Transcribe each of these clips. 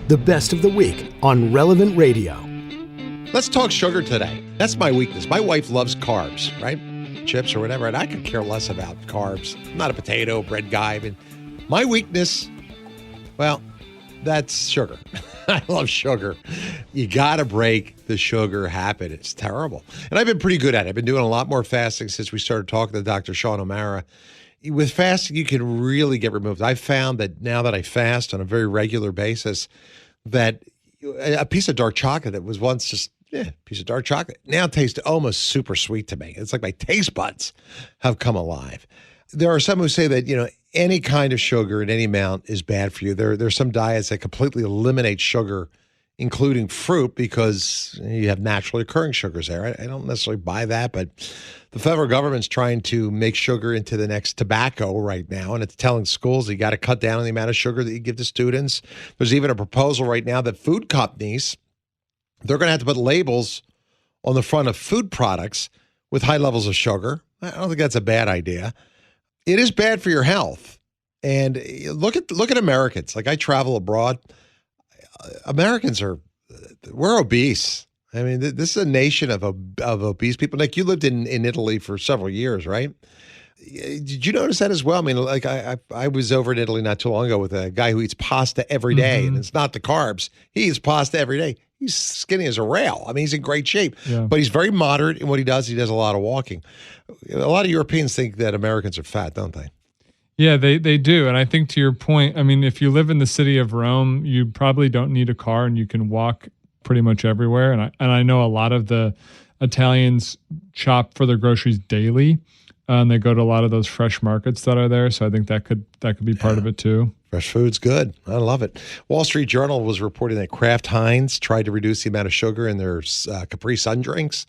The best of the week on Relevant Radio. Let's talk sugar today. That's my weakness. My wife loves carbs, right? Chips or whatever, and I could care less about carbs. I'm not a potato, bread guy. But my weakness, well, that's sugar. I love sugar. You got to break the sugar habit. It's terrible. And I've been pretty good at it. I've been doing a lot more fasting since we started talking to Dr. Sean O'Mara. With fasting, you can really get removed. I've found that now that I fast on a very regular basis, that a piece of dark chocolate that was once just a piece of dark chocolate now tastes almost super sweet to me. It's like my taste buds have come alive. There are some who say that, any kind of sugar in any amount is bad for you. There's some diets that completely eliminate sugar, including fruit, because you have naturally occurring sugars there. I don't necessarily buy that, but the federal government's trying to make sugar into the next tobacco right now, and it's telling schools you got to cut down on the amount of sugar that you give to students. There's even a proposal right now that food companies, they're going to have to put labels on the front of food products with high levels of sugar. I don't think that's a bad idea. It is bad for your health. And look at Americans. Like, I travel abroad. Americans we're obese. I mean, this is a nation of obese people. Like, you lived in Italy for several years, right? Did you notice that as well? I mean, like, I was over in Italy not too long ago with a guy who eats pasta every day, and it's not the carbs. He eats pasta every day. He's skinny as a rail. I mean, he's in great shape, but he's very moderate in what he does. He does a lot of walking. A lot of Europeans think that Americans are fat, don't they? Yeah, they do. And I think, to your point, I mean, if you live in the city of Rome, you probably don't need a car and you can walk pretty much everywhere. And I know a lot of the Italians shop for their groceries daily, and they go to a lot of those fresh markets that are there. So I think that could be part of it too. Fresh food's good. I love it. Wall Street Journal was reporting that Kraft Heinz tried to reduce the amount of sugar in their Capri Sun drinks,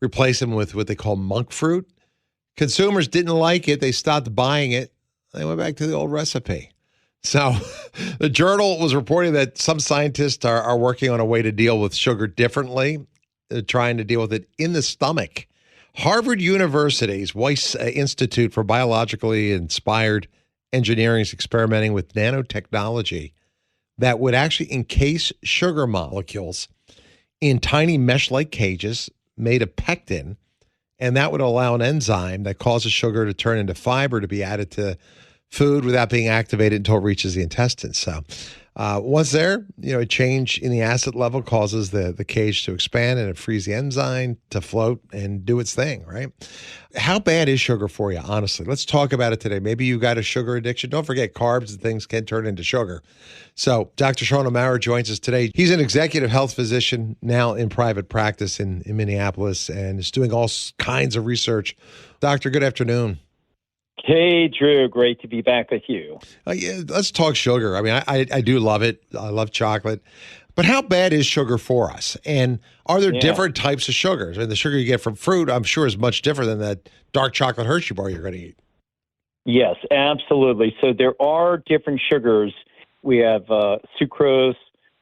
replace them with what they call monk fruit. Consumers didn't like it. They stopped buying it. They went back to the old recipe. So the Journal was reporting that some scientists are working on a way to deal with sugar differently, trying to deal with it in the stomach. Harvard University's Weiss Institute for Biologically Inspired Engineering is experimenting with nanotechnology that would actually encase sugar molecules in tiny mesh-like cages made of pectin, and that would allow an enzyme that causes sugar to turn into fiber to be added to food without being activated until it reaches the intestines. So once there, a change in the acid level causes the cage to expand, and it frees the enzyme to float and do its thing, right? How bad is sugar for you, honestly? Let's talk about it today. Maybe you got a sugar addiction. Don't forget, carbs and things can turn into sugar. So Dr. Sean O'Mara joins us today. He's an executive health physician now in private practice in Minneapolis, and is doing all kinds of research. Doctor, good afternoon. Hey, Drew. Great to be back with you. Yeah, let's talk sugar. I mean, I do love it. I love chocolate. But how bad is sugar for us? And are there different types of sugars? And the sugar you get from fruit, I'm sure, is much different than that dark chocolate Hershey bar you're going to eat. Yes, absolutely. So there are different sugars. We have sucrose,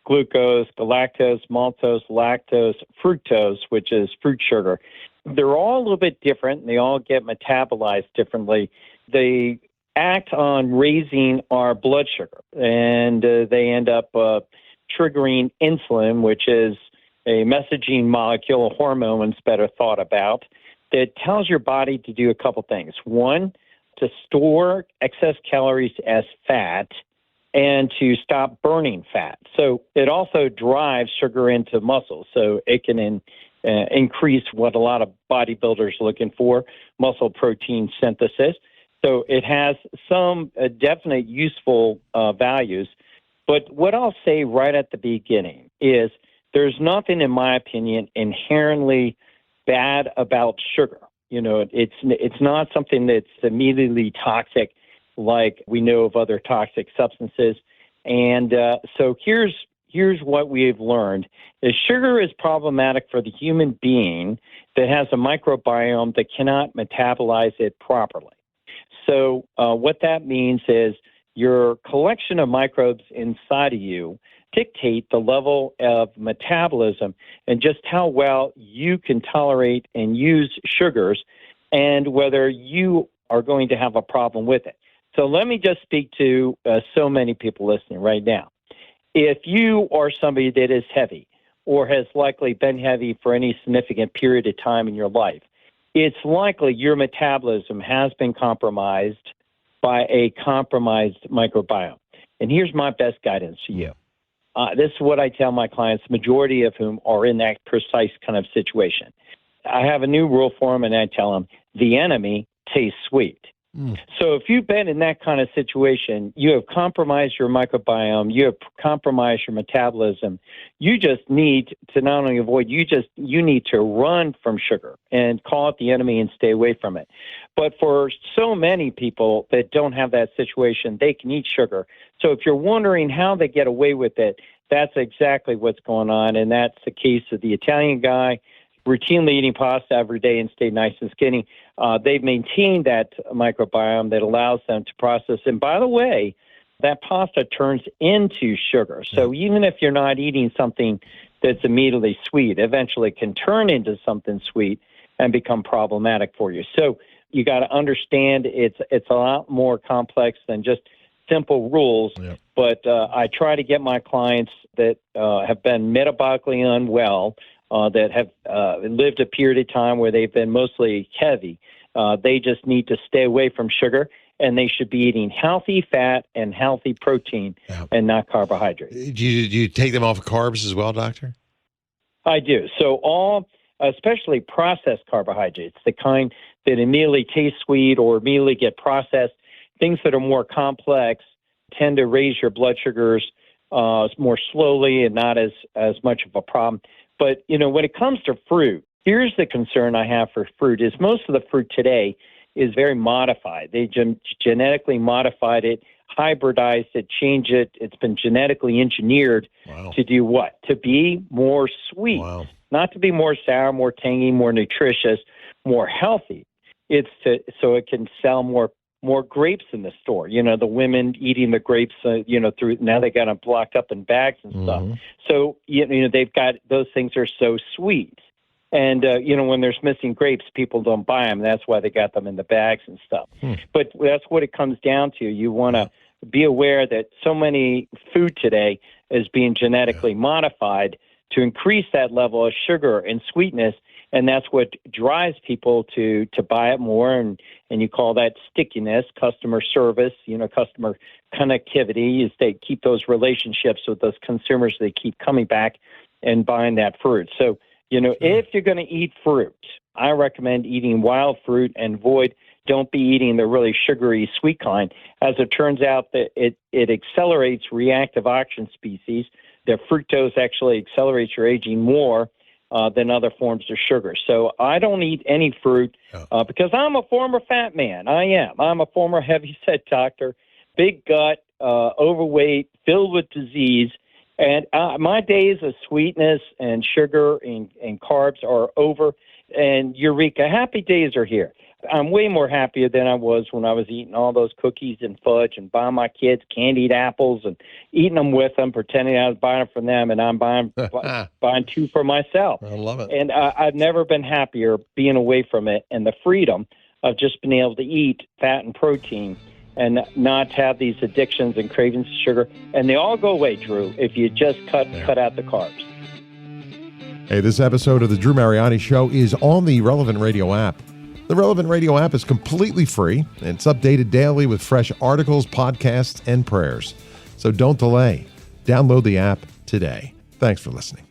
glucose, galactose, maltose, lactose, fructose, which is fruit sugar. They're all a little bit different, and they all get metabolized differently. They act on raising our blood sugar, and they end up triggering insulin, which is a messaging molecule, a hormone when it's better thought about, that tells your body to do a couple things. One, to store excess calories as fat and to stop burning fat. So it also drives sugar into muscle, so it can increase what a lot of bodybuilders are looking for, muscle protein synthesis. So it has some definite useful values. But what I'll say right at the beginning is there's nothing, in my opinion, inherently bad about sugar. It's not something that's immediately toxic like we know of other toxic substances. And so here's what we've learned is sugar is problematic for the human being that has a microbiome that cannot metabolize it properly. So what that means is your collection of microbes inside of you dictate the level of metabolism and just how well you can tolerate and use sugars and whether you are going to have a problem with it. So let me just speak to so many people listening right now. If you are somebody that is heavy or has likely been heavy for any significant period of time in your life, it's likely your metabolism has been compromised by a compromised microbiome. And here's my best guidance to you. This is what I tell my clients, majority of whom are in that precise kind of situation. I have a new rule for them, and I tell them, the enemy tastes sweet. So if you've been in that kind of situation, you have compromised your microbiome, you have compromised your metabolism. You just need to not only avoid, you need to run from sugar and call it the enemy and stay away from it. But for so many people that don't have that situation, they can eat sugar. So if you're wondering how they get away with it, that's exactly what's going on, and that's the case of the Italian guy routinely eating pasta every day and stay nice and skinny. They've maintained that microbiome that allows them to process. And by the way, that pasta turns into sugar. So even if you're not eating something that's immediately sweet, eventually it can turn into something sweet and become problematic for you. So you got to understand it's a lot more complex than just simple rules. Yep. But I try to get my clients that have been metabolically unwell, that have lived a period of time where they've been mostly heavy. They just need to stay away from sugar, and they should be eating healthy fat and healthy protein and not carbohydrates. Do you take them off of carbs as well, doctor? I do. So all, especially processed carbohydrates, the kind that immediately taste sweet or immediately get processed, things that are more complex tend to raise your blood sugars more slowly and not as much of a problem. But, when it comes to fruit, here's the concern I have for fruit is most of the fruit today is very modified. They genetically modified it, hybridized it, changed it. It's been genetically engineered to do what? To be more sweet, not to be more sour, more tangy, more nutritious, more healthy. It's so it can sell more grapes in the store. The women eating the grapes, through now they got them blocked up in bags and stuff. So, they've got those things are so sweet. And, when there's missing grapes, people don't buy them. That's why they got them in the bags and stuff. But that's what it comes down to. You want to be aware that so many food today is being genetically modified to increase that level of sugar and sweetness. And that's what drives people to buy it more. And you call that stickiness, customer service, customer connectivity, is they keep those relationships with those consumers. They keep coming back and buying that fruit. So, if you're going to eat fruit, I recommend eating wild fruit and don't be eating the really sugary sweet kind. As it turns out, that it accelerates reactive oxygen species. The fructose actually accelerates your aging more than other forms of sugar. So I don't eat any fruit because I'm a former fat man. I am. I'm a former heavy-set doctor, big gut, overweight, filled with disease. And my days of sweetness and sugar and carbs are over. And Eureka, happy days are here. I'm way more happier than I was when I was eating all those cookies and fudge and buying my kids candied apples and eating them with them, pretending I was buying them from them, and I'm buying two for myself. I love it. And I've never been happier being away from it and the freedom of just being able to eat fat and protein and not have these addictions and cravings to sugar. And they all go away, Drew, if you just cut out the carbs. Hey, this episode of the Drew Mariani Show is on the Relevant Radio app. The Relevant Radio app is completely free, and it's updated daily with fresh articles, podcasts, and prayers. So don't delay. Download the app today. Thanks for listening.